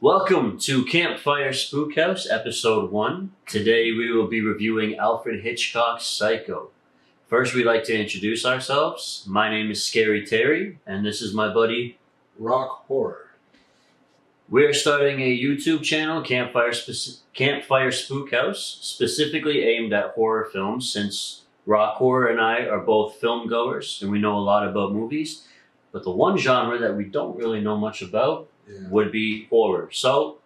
Welcome to Campfire Spookhouse, Episode 1. Today we will be reviewing Alfred Hitchcock's Psycho. First, we'd like to introduce ourselves. My name is Scary Terry, and this is my buddy, Rock Horror. We're starting a YouTube channel, Campfire Spookhouse, specifically aimed at horror films, since Rock Horror and I are both film goers, and we know a lot about movies. But the one genre that we don't really know much about would be horror. So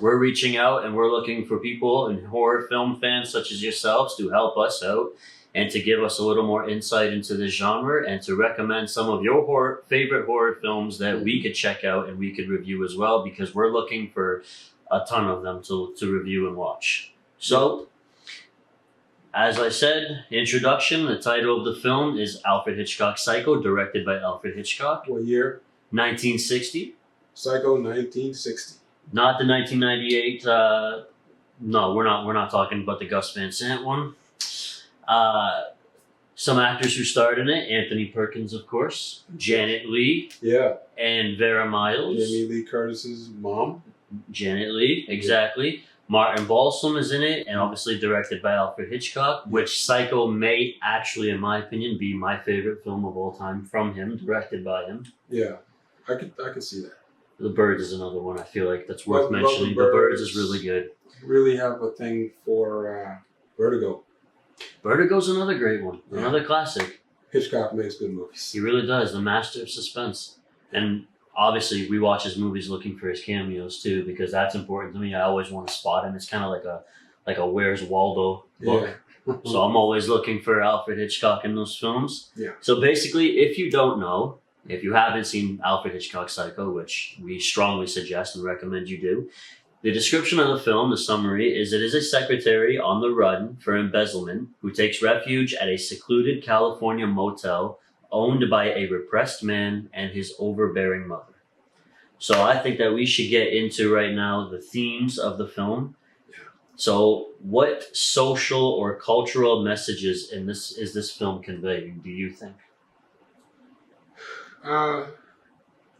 we're reaching out and we're looking for people and horror film fans such as yourselves to help us out and to give us a little more insight into this genre and to recommend some of your favorite horror films that we could check out and we could review as well, because we're looking for a ton of them to review and watch. So, as I said, introduction, the title of the film is Alfred Hitchcock's Psycho, directed by Alfred Hitchcock. What year? 1960. Psycho, 1960. Not the 1998. No, we're not talking about the Gus Van Sant one. Some actors who starred in it: Anthony Perkins, of course, Janet Leigh, and Vera Miles. Jamie Lee Curtis's mom. Janet Leigh, exactly. Yeah. Martin Balsam is in it, and obviously directed by Alfred Hitchcock, which Psycho may actually, in my opinion, be my favorite film of all time from him, directed by him. Yeah, I could see that. The Birds is another one I feel like that's worth mentioning. The Birds is really good. Really have a thing for Vertigo. Vertigo's another great one. Yeah. Another classic. Hitchcock makes good movies. He really does. The master of suspense. And obviously we watch his movies looking for his cameos too, because that's important to me. I always want to spot him. It's kind of like a Where's Waldo look. Yeah. So I'm always looking for Alfred Hitchcock in those films. Yeah. So basically, if you don't know, if you haven't seen Alfred Hitchcock's Psycho, which we strongly suggest and recommend you do, the description of the film, the summary, is it is a secretary on the run for embezzlement who takes refuge at a secluded California motel owned by a repressed man and his overbearing mother. So I think that we should get into right now the themes of the film. So what social or cultural messages is this film conveying, do you think?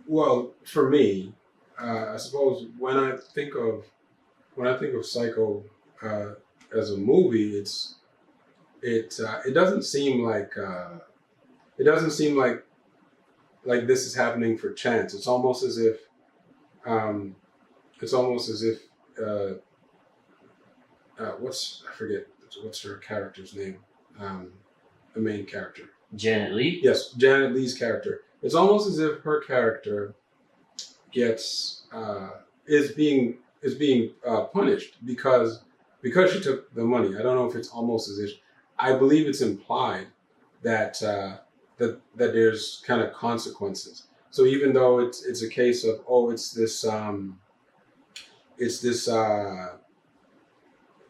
Well, for me, I suppose when I think of Psycho as a movie, it doesn't seem like this is happening for chance. It's almost as if what's her character's name? The main character. Janet Leigh? Yes, Janet Leigh's character. It's almost as if her character is being punished because she took the money. I don't know if it's almost as if, I believe it's implied that that there's kind of consequences. So even though it's a case of it's this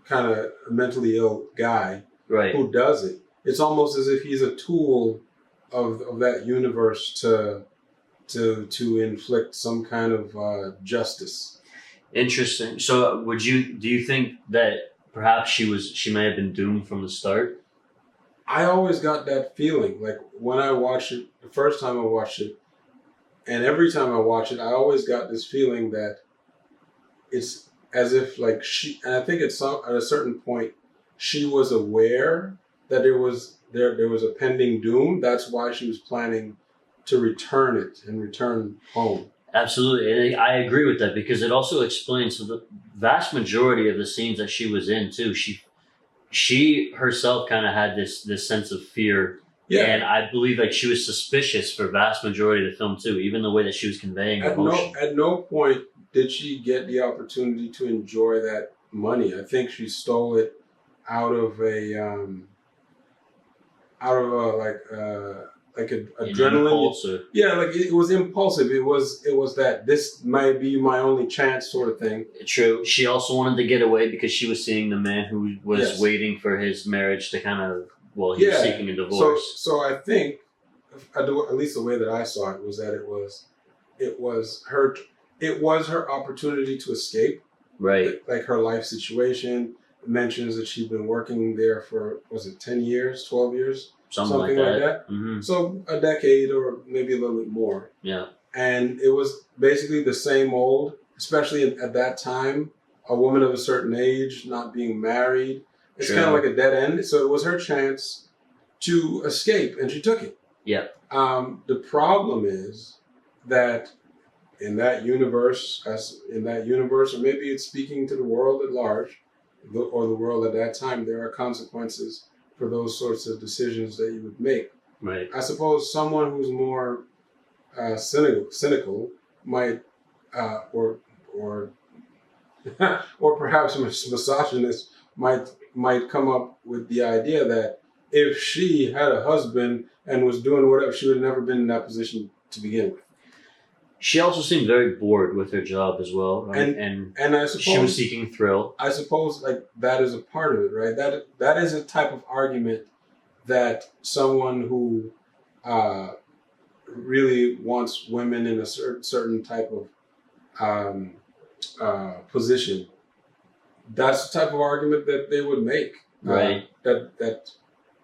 kind of mentally ill guy, right, who does it, it's almost as if he's a tool of that universe to inflict some kind of justice. Interesting. So do you think that perhaps she may have been doomed from the start? I always got that feeling. Like when I watched it, the first time I watched it, and every time I watch it, I always got this feeling that it's as if like she, and I think at a certain point, she was aware that there was a pending doom. That's why she was planning to return home. Absolutely, and I agree with that, because it also explains, so the vast majority of the scenes that she was in too, she herself kind of had this sense of fear. Yeah. And I believe like she was suspicious for vast majority of the film too, even the way that she was conveying emotion. At no point did she get the opportunity to enjoy that money. I think she stole it out of adrenaline. Impulsive. Yeah, like it was impulsive. It was that this might be my only chance sort of thing. True. She also wanted to get away because she was seeing the man who was waiting for his marriage to kind of, he was seeking a divorce. So I think, at least the way that I saw it was that it was her opportunity to escape. Right. Like her life situation. It mentions that she'd been working there for, was it 10 years, 12 years? Something like that. Mm-hmm. So a decade or maybe a little bit more. Yeah. And it was basically the same old especially at that time, a woman of a certain age not being married. It's True. kind of like a dead end. So it was her chance to escape, and she took it. Yeah. The problem is that in that universe, or maybe it's speaking to the world at large, or the world at that time, there are consequences for those sorts of decisions that you would make. Right. I suppose someone who's more cynical might, or or perhaps a misogynist might come up with the idea that if she had a husband and was doing whatever, she would have never been in that position to begin with. She also seemed very bored with her job as well, right? And I suppose she was seeking thrill. I suppose like that is a part of it, right? That is a type of argument that someone who really wants women in a certain type of position, that's the type of argument that they would make. Right.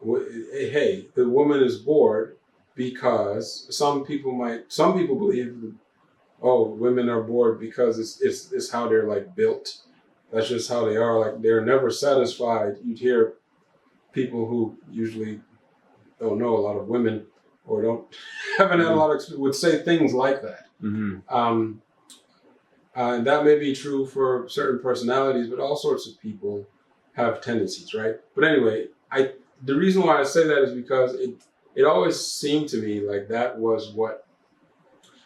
Hey, the woman is bored because some people believe that, oh, women are bored because it's how they're like built. That's just how they are. Like they're never satisfied. You'd hear people who usually don't know a lot of women or haven't had a lot of would say things like that. Mm-hmm. And that may be true for certain personalities, but all sorts of people have tendencies, right? But anyway, the reason why I say that is because it always seemed to me like that was what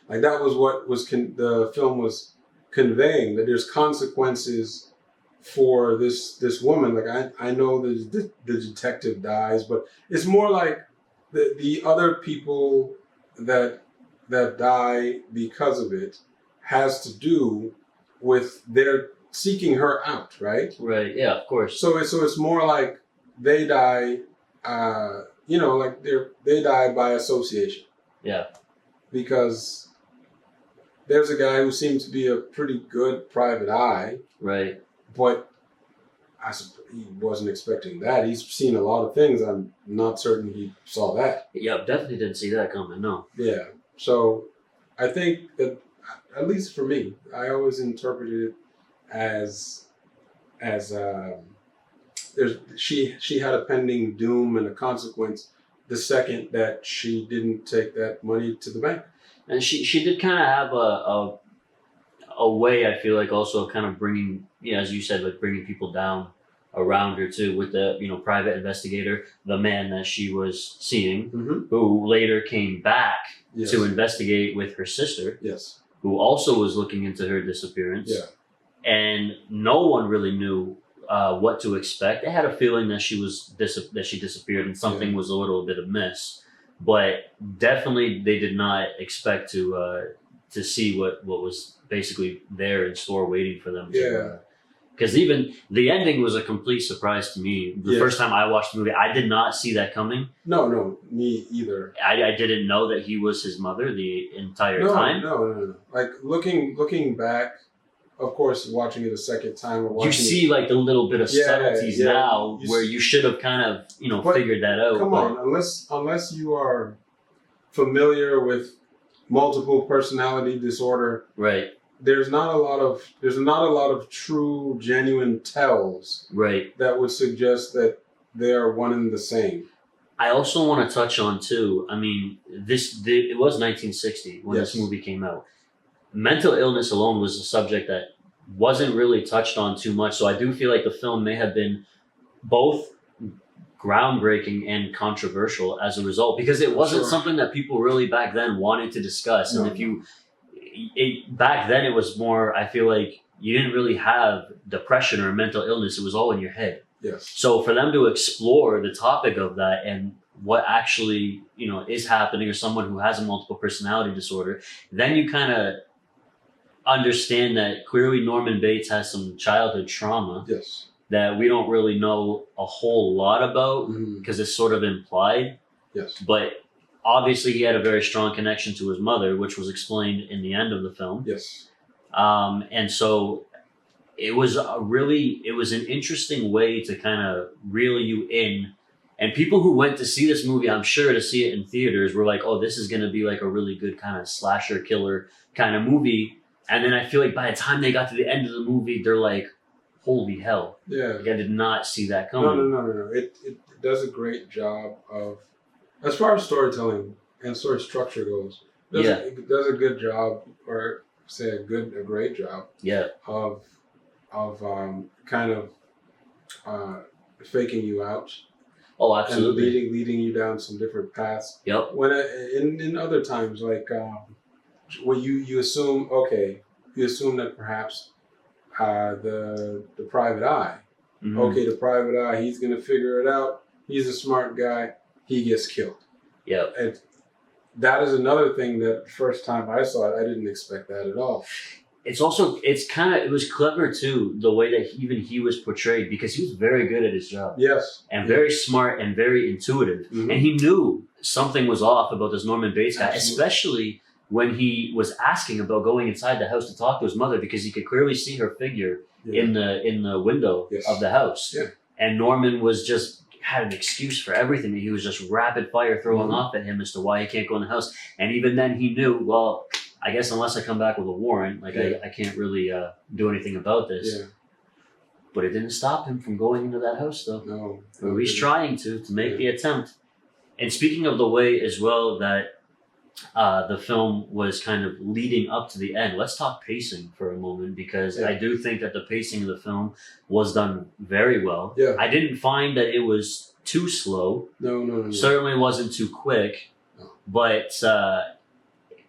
the film was conveying, that there's consequences for this woman. Like I know the detective dies, but it's more like the other people that die because of it has to do with their seeking her out, right? Right. Yeah. Of course. So it's more like they die, like they die by association. Yeah. Because there's a guy who seems to be a pretty good private eye. Right. But he wasn't expecting that. He's seen a lot of things. I'm not certain he saw that. Yeah, definitely didn't see that coming, no. Yeah. So I think that, at least for me, I always interpreted it as she had a pending doom and a consequence the second that she didn't take that money to the bank. And she did kind of have a way, I feel like, also kind of bringing, as you said, like bringing people down around her too, with the private investigator, the man that she was seeing, who later came back to investigate with her sister, who also was looking into her disappearance. Yeah. And no one really knew what to expect. They had a feeling that she disappeared and something was a little bit amiss, but definitely they did not expect to see what was basically there in store waiting for them. Because even the ending was a complete surprise to me. The first time I watched the movie, I did not see that coming. No, me either. I didn't know that he was his mother the entire time. No. Like looking back, of course, watching it a second time, you see like the little bit of subtleties now where you should have kind of figured that out. Come on, unless you are familiar with multiple personality disorder, right? There's not a lot of true, genuine tells, right, that would suggest that they are one and the same. I also want to touch on too. I mean, it was 1960 when this movie came out. Mental illness alone was a subject that wasn't really touched on too much. So I do feel like the film may have been both groundbreaking and controversial as a result, because it wasn't something that people really back then wanted to discuss. And back then it was more, I feel like you didn't really have depression or mental illness. It was all in your head. Yes. So for them to explore the topic of that and what actually, is happening, or someone who has a multiple personality disorder, then you kind of understand that clearly Norman Bates has some childhood trauma that we don't really know a whole lot about, because it's sort of implied. Yes. But obviously he had a very strong connection to his mother, which was explained in the end of the film. Yes. And so it was an interesting way to kind of reel you in. And people who went to see this movie, I'm sure to see it in theaters, were like, oh, this is going to be like a really good kind of slasher killer kind of movie. And then I feel like by the time they got to the end of the movie, they're like, holy hell. Yeah. Like, I did not see that coming. No. It does a great job of, as far as storytelling and story structure goes, it does a good job, or say a great job. Yeah. Of kind of faking you out. Oh, absolutely. And leading you down some different paths. Yep. When in other times, like when you assume that perhaps the private eye, the private eye, he's gonna figure it out. He's a smart guy. He gets killed. Yep. And that is another thing that the first time I saw it, I didn't expect that at all. It was clever too, the way that he was portrayed, because he was very good at his job. Yes. And very smart and very intuitive. Mm-hmm. And he knew something was off about this Norman Bates guy, especially when he was asking about going inside the house to talk to his mother, because he could clearly see her figure in the window of the house. Yeah. And Norman had an excuse for everything. He was just rapid fire throwing off at him as to why he can't go in the house. And even then he knew, well, I guess unless I come back with a warrant, I can't really do anything about this. Yeah. But it didn't stop him from going into that house, though. No. Or he's trying to make the attempt. And speaking of the way as well that the film was kind of leading up to the end, let's talk pacing for a moment, because I do think that the pacing of the film was done very well. Yeah. I didn't find that it was too slow. No. Certainly wasn't too quick. No. But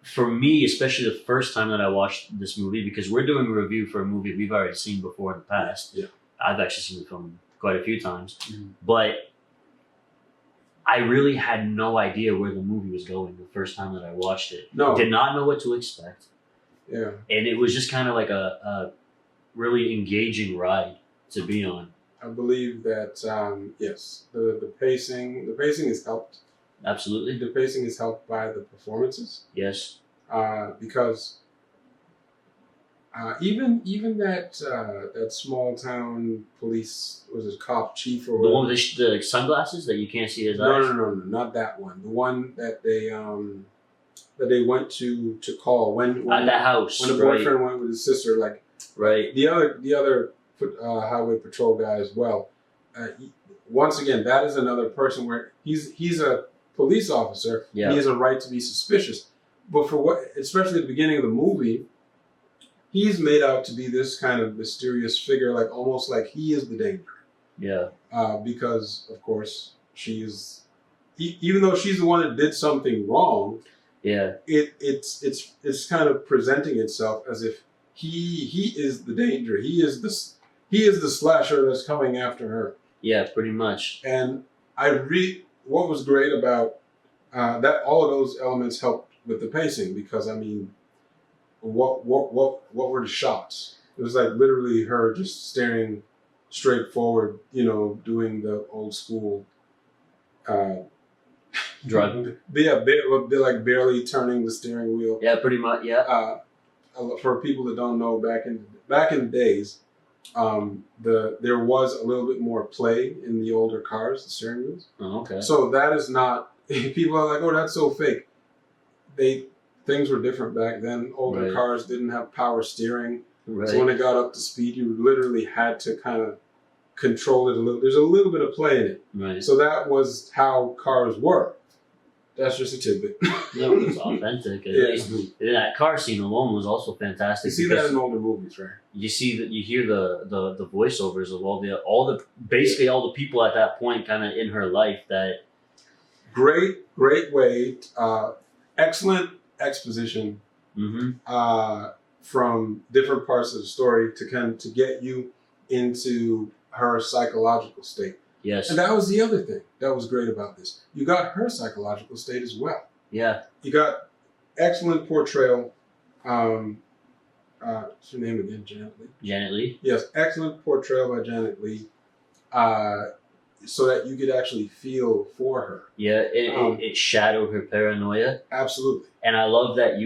for me, especially the first time that I watched this movie, because we're doing a review for a movie we've already seen before in the past. Yeah. I've actually seen the film quite a few times. Mm-hmm. But I really had no idea where the movie was going the first time that I watched it. No. Did not know what to expect. Yeah. And it was just kind of like a really engaging ride to be on. I believe that, yes, the pacing is helped. Absolutely. The pacing is helped by the performances. Yes. Because even that small town police, was it cop chief or the one with the sunglasses that you can't see his eyes? No, not that one. The one that they went to call when at the house when the boyfriend went with his sister. Like the other highway patrol guy as well. Once again, that is another person where he's a police officer. Yeah. He has a right to be suspicious. But especially at the beginning of the movie, he's made out to be this kind of mysterious figure, like almost like he is the danger. Yeah. Because of course even though she's the one that did something wrong. Yeah. It's kind of presenting itself as if he is the danger. He is the slasher that's coming after her. Yeah, pretty much. And what was great about that, all of those elements helped with the pacing, because I mean, what were the shots? It was like literally her just staring straight forward, doing the old school driving. Like barely turning the steering wheel. Yeah, pretty much. Yeah. For people that don't know, back in the days, there was a little bit more play in the older cars, the steering wheels. Oh, okay. So that is not. People are like, oh, that's so fake. Things were different back then. Older cars didn't have power steering. Right. So when it got up to speed, you literally had to kind of control it a little. There's a little bit of play in it. Right. So that was how cars were. That's just a tidbit. No, it was authentic. At least that car scene alone was also fantastic. You see that in older movies, right? You hear the voiceovers of basically all the people at that point, kind of in her life. That great way, excellent exposition. Mm-hmm. From different parts of the story to get you into her psychological state. Yes. And that was the other thing that was great about this. You got her psychological state as well. Yeah. You got excellent portrayal. What's her name again? Janet Leigh? Janet Leigh? Yes, excellent portrayal by Janet Leigh. So that you could actually feel for her. Yeah, it shadowed her paranoia. Absolutely. And I love that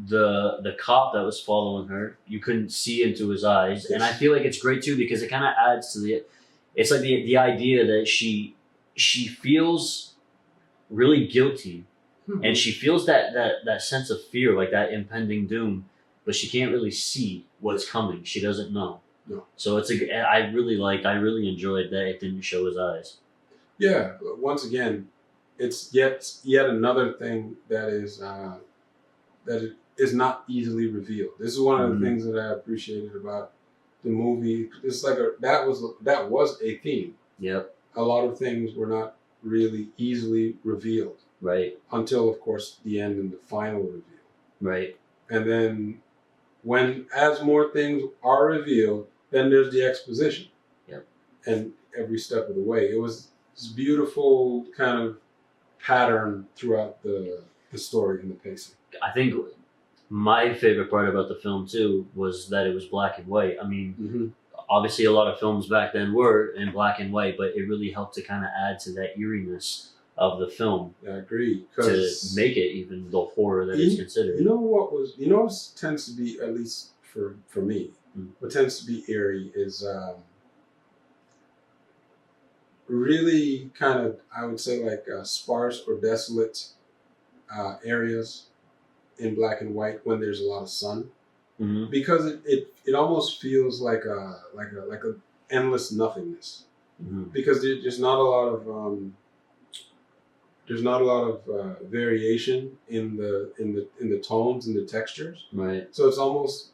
the cop that was following her, you couldn't see into his eyes. Yes. And I feel like it's great too, because it kind of adds to it's like the idea that she feels really guilty, and she feels that sense of fear, like that impending doom. but she can't really see what's coming. She doesn't know. No. So I really enjoyed that it didn't show his eyes. Yeah, once again, it's yet another thing that is not easily revealed. This is one of the things that I appreciated about the movie. It's like that was a theme. Yep. A lot of things were not really easily revealed. Right. Until, of course, the end and the final reveal. Right. And then as more things are revealed, then there's the exposition. Yep. And every step of the way. It was this beautiful kind of pattern throughout the story and the pacing. I think my favorite part about the film, too, was that it was black and white. I mean, obviously a lot of films back then were in black and white, but it really helped to kind of add to that eeriness of the film. I agree. To make it even the horror that it's considered. You know what tends to be, at least for me, what tends to be eerie is really kind of, I would say, like sparse or desolate areas in black and white when there's a lot of sun, because it almost feels like a endless nothingness, because there's not a lot of variation in the tones and the textures. Right. So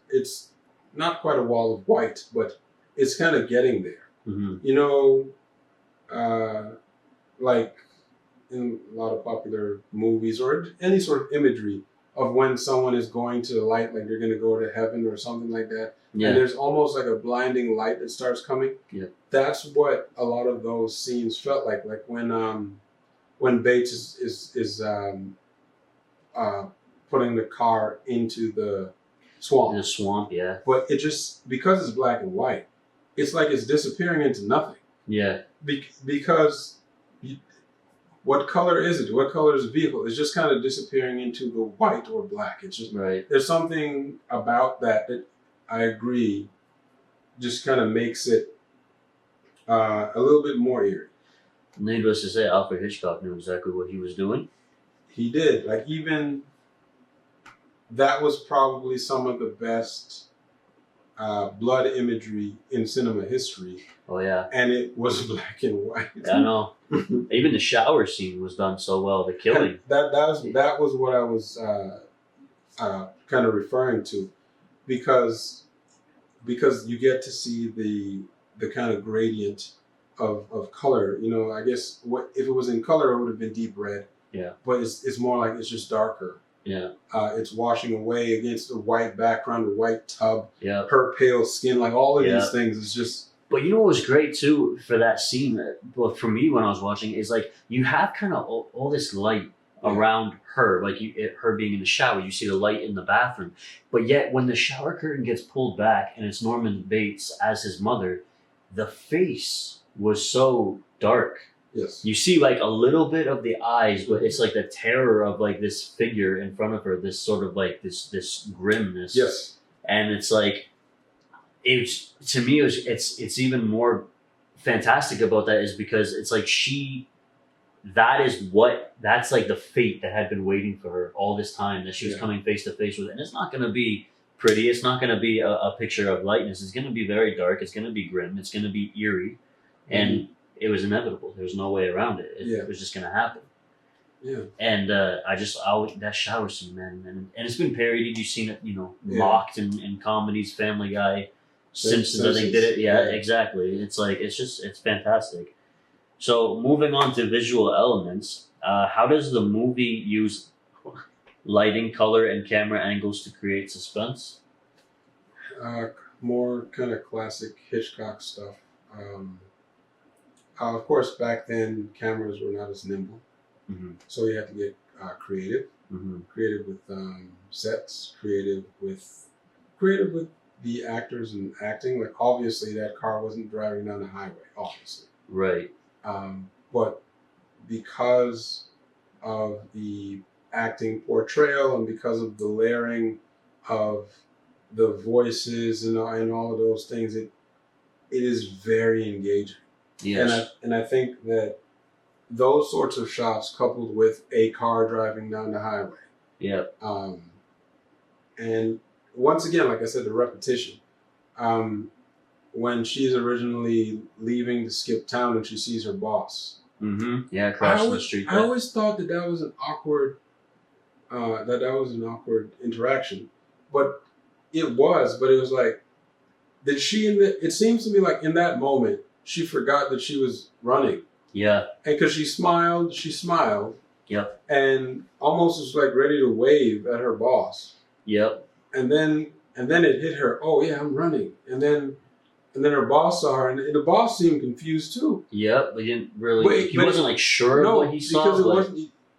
it's not quite a wall of white, but it's kind of getting there. You know, like in a lot of popular movies or any sort of imagery of when someone is going to the light, like they're going to go to heaven or something like that. Yeah. And there's almost like a blinding light that starts coming. Yeah. That's what a lot of those scenes felt like when Bates is putting the car into the swamp. The swamp, yeah. But it just, because it's black and white, it's like it's disappearing into nothing. Yeah. Because what color is it? What color is the vehicle? It's just kind of disappearing into the white or black. It's just, there's something about that I agree just kind of makes it a little bit more eerie. Needless to say, Alfred Hitchcock knew exactly what he was doing. He did. Like, even that was probably some of the best blood imagery in cinema history. Oh, yeah. And it was black and white. I know. Even the shower scene was done so well. The killing. That was what I was kind of referring to, because you get to see the kind of gradient of color. You know, I guess if it was in color, it would have been deep red. Yeah. But it's more like it's just darker. Yeah. It's washing away against a white background, a white tub. Yeah. Her pale skin, like all of these things is just. But you know what was great too for that scene? Well, for me when I was watching, is like you have kind of all this light around her, like her being in the shower. You see the light in the bathroom, but yet when the shower curtain gets pulled back and it's Norman Bates as his mother, the face was so dark. Yes. You see like a little bit of the eyes, but it's like the terror of like this figure in front of her, this sort of like this grimness. Yes. And it's like, to me, it's even more fantastic about that is because it's like that's like the fate that had been waiting for her all this time, that she was coming face to face with. And it's not going to be pretty. It's not going to be a picture of lightness. It's going to be very dark. It's going to be grim. It's going to be eerie. And it was inevitable. There was no way around it. It was just going to happen. Yeah. And that shower scene, man. And it's been parodied. You've seen it, mocked in comedies, Family Guy, Simpsons, I think, did it. Yeah, exactly. It's like, it's fantastic. So moving on to visual elements, how does the movie use lighting, color, and camera angles to create suspense? More kind of classic Hitchcock stuff. Of course, back then cameras were not as nimble, so you had to get creative. Creative with sets, creative with the actors and acting. Like, obviously that car wasn't driving down the highway, obviously. Right. But because of the acting portrayal and because of the layering of the voices and all of those things, it is very engaging. Yes. And I think that those sorts of shots, coupled with a car driving down the highway, and once again, like I said, the repetition. When she's originally leaving to skip town and she sees her boss. Mm-hmm. Yeah, crossing the street. I always thought that was an awkward, interaction, but it was like, did she? It seems to me like in that moment she forgot that she was running. Yeah. And because she smiled. Yep. And almost was like ready to wave at her boss. Yep. And then it hit her. Oh yeah, I'm running. And then her boss saw her, and the boss seemed confused too. Yep, but he didn't really. He wasn't like sure of what he saw.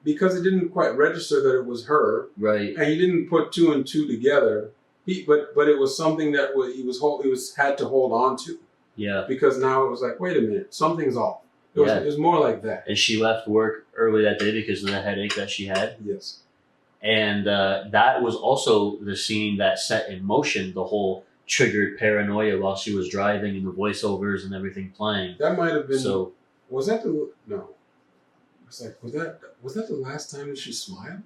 Because it didn't quite register that it was her. Right. And he didn't put two and two together. But it was something that he had to hold on to. Yeah. Because now it was like, wait a minute, something's off. It was more like that. And she left work early that day because of the headache that she had. Yes. And that was also the scene that set in motion the whole triggered paranoia while she was driving and the voiceovers and everything playing. That might have been. So was that the no? It's like was that the last time that she smiled?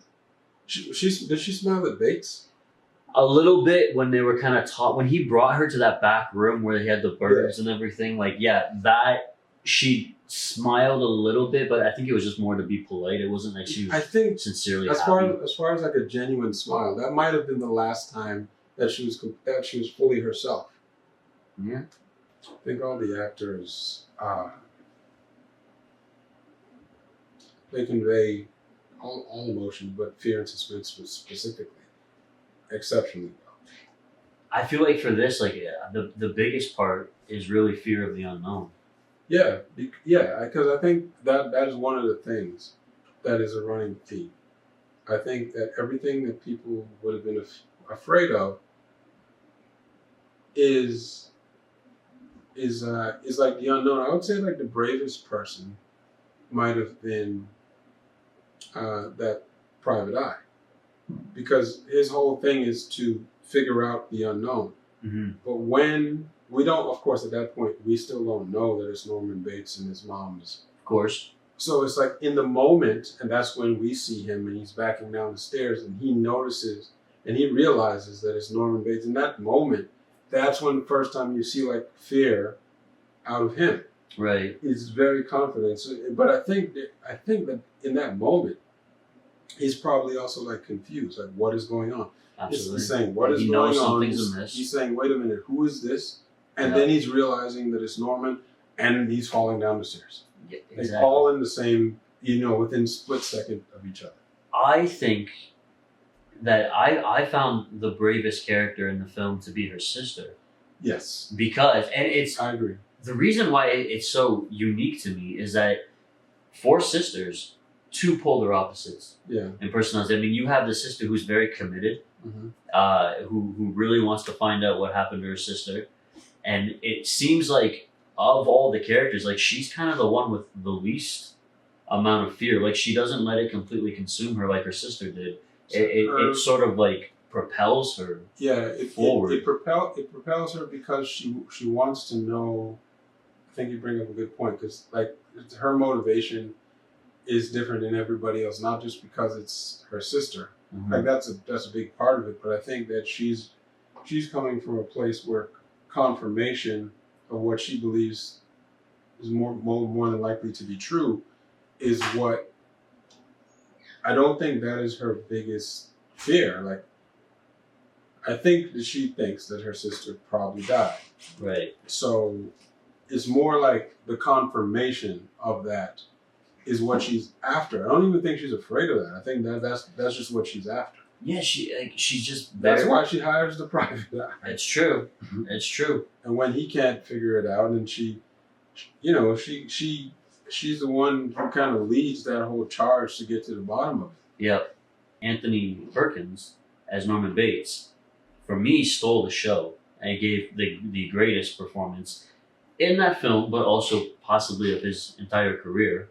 Did she smile at Bates? a little bit when they were kind of taught when he brought her to that back room where they had the birds and everything. Like that she smiled a little bit, but I think it was just more to be polite. It wasn't like she was sincerely as happy. as far as like a genuine smile, that might have been the last time that she was fully herself. Yeah. I think all the actors they convey all emotion, but fear and suspense specifically exceptionally well. I feel like for this, like the biggest part is really fear of the unknown. Yeah, because I think that is one of the things that is a running theme. I think that everything that people would have been afraid of is like the unknown. I would say like the bravest person might have been that private eye, because his whole thing is to figure out the unknown. Mm-hmm. But when we don't, of course, at that point, we still don't know that it's Norman Bates and his mom's. Of course. So it's like in the moment, and that's when we see him and he's backing down the stairs and he notices and he realizes that it's Norman Bates. In that moment, that's when the first time you see like fear out of him. Right. He's very confident. So, but I think that in that moment, he's probably also like confused, like what is going on? Absolutely. He's saying, what is going on? He's saying, wait a minute, who is this? And then he's realizing that it's Norman, and he's falling down the stairs. Yeah, exactly. They all in the same, within split second of each other. I think that I found the bravest character in the film to be her sister. Yes. Because, I agree. The reason why it's so unique to me is that 4 sisters, 2 polar opposites. Yeah. In personality. I mean, you have the sister who's very committed, who really wants to find out what happened to her sister. And it seems like of all the characters, like she's kind of the one with the least amount of fear. Like she doesn't let it completely consume her like her sister did. It sort of like propels her forward. It propels her because she wants to know. I think you bring up a good point, because like her motivation is different than everybody else, not just because it's her sister. Mm-hmm. Like that's a big part of it, but I think that she's coming from a place where confirmation of what she believes is more than likely to be true is what. I don't think that is her biggest fear. Like, I think that she thinks that her sister probably died. Right. So it's more like the confirmation of that is what she's after. I don't even think she's afraid of that. I think that's just what she's after. Yeah, she's just better. That's why she hires the private eye. It's true. It's true. And when he can't figure it out, and she's the one who kind of leads that whole charge to get to the bottom of it. Yep. Anthony Perkins as Norman Bates, for me, stole the show and gave the greatest performance in that film, but also possibly of his entire career.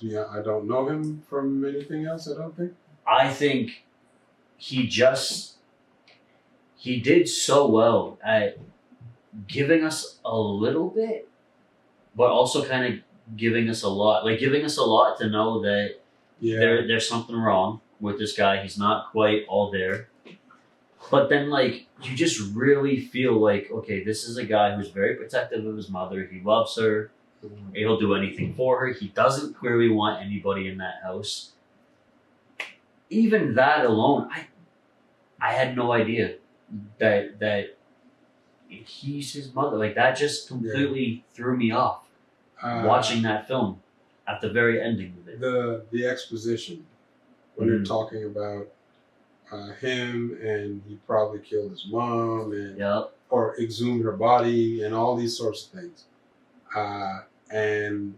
Yeah, I don't know him from anything else, I don't think. I think he did so well at giving us a little bit, but also kind of giving us a lot. Like giving us a lot to know that there's something wrong with this guy. He's not quite all there. But then, like, you just really feel like, okay, this is a guy who's very protective of his mother. He loves her. He'll do anything for her. He doesn't clearly want anybody in that house. Even that alone, I had no idea that he's his mother. Like, that just completely threw me off watching that film at the very ending of it. The exposition when they're talking about him, and he probably killed his mom, and or exhumed her body, and all these sorts of things. And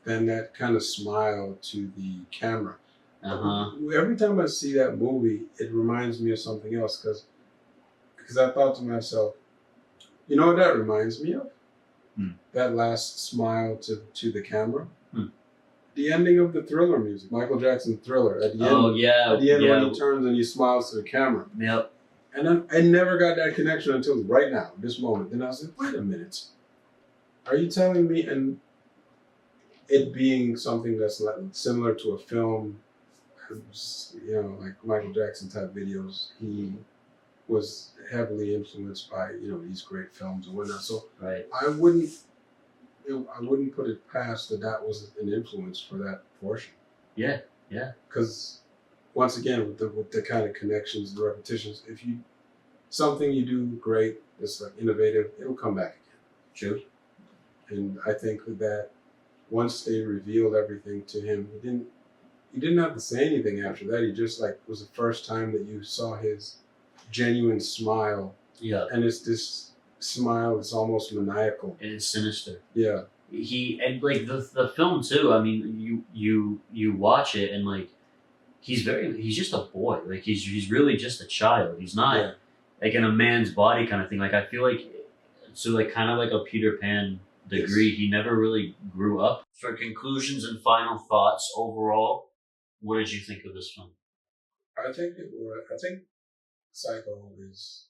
then that kind of smile to the camera. Every time I see that movie, it reminds me of something else, because I thought to myself, you know what that reminds me of? That last smile to the camera. The ending of the Thriller music, Michael Jackson Thriller. At the end, at the end when he turns and he smiles to the camera. Yep. And then I never got that connection until right now, this moment. Then I was like, wait a minute. Are you telling me, and it being something that's like similar to a film, you know, like Michael Jackson type videos, he was heavily influenced by, you know, these great films and whatnot. So I wouldn't put it past that was an influence for that portion. Yeah. Because once again, with the kind of connections, the repetitions, if you something you do great, that's like innovative, it'll come back again. True. And I think that once they revealed everything to him, he didn't have to say anything after that. He just like was the first time that you saw his genuine smile. Yeah. And it's this smile is almost maniacal. And it's sinister. Yeah. And like the film too, I mean, you watch it and like he's just a boy. Like he's really just a child. He's not like in a man's body kind of thing. Like I feel like so like kind of like a Peter Pan degree, he never really grew up. For conclusions and final thoughts overall, what did you think of this film? I think Psycho is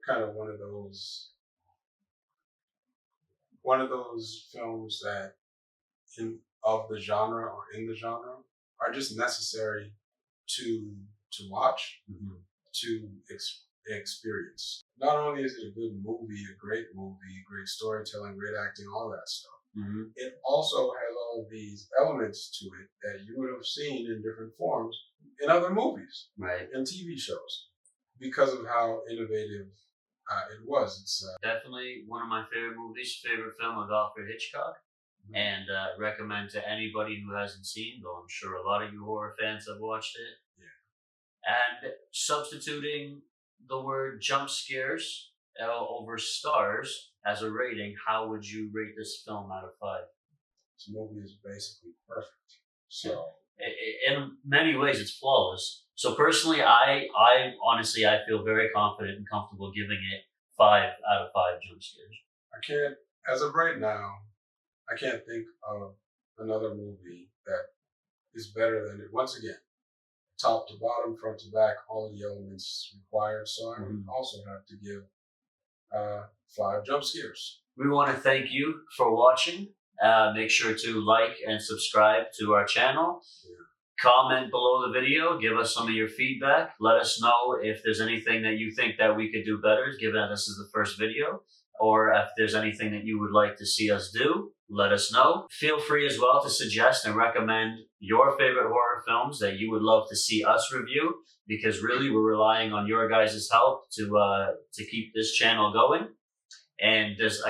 kind of one of those films that of the genre or in the genre are just necessary to watch, to experience. Not only is it a good movie, great storytelling, great acting, all that stuff, it also has all of these elements to it that you would have seen in different forms in other movies and TV shows because of how innovative it was. It's definitely one of my favorite movies, favorite film of Alfred Hitchcock, and recommend to anybody who hasn't seen, though I'm sure a lot of you horror fans have watched it. And substituting the word jump scares over stars as a rating, how would you rate this film out of 5? This movie is basically perfect. So in many ways, it's flawless. So personally, I honestly, I feel very confident and comfortable giving it 5 out of 5 jump scares. As of right now, I can't think of another movie that is better than it. Once again, top to bottom, front to back, all the elements required. So I would also have to give 5 jump scares. We want to thank you for watching. Make sure to like and subscribe to our channel. Comment below the video. Give us some of your feedback. Let us know if there's anything that you think that we could do better, given that this is the first video. Or if there's anything that you would like to see us do, let us know. Feel free as well to suggest and recommend your favorite horror films that you would love to see us review, because really we're relying on your guys' help to keep this channel going. And there's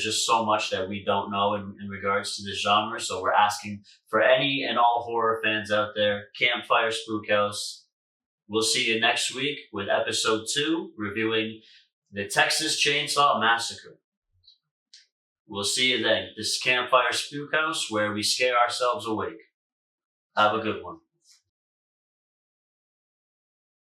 just so much that we don't know in regards to this genre. So we're asking for any and all horror fans out there, Campfire Spookhouse. We'll see you next week with episode 2, reviewing the Texas Chainsaw Massacre. We'll see you then. This is Campfire Spookhouse, where we scare ourselves awake. Have a good one.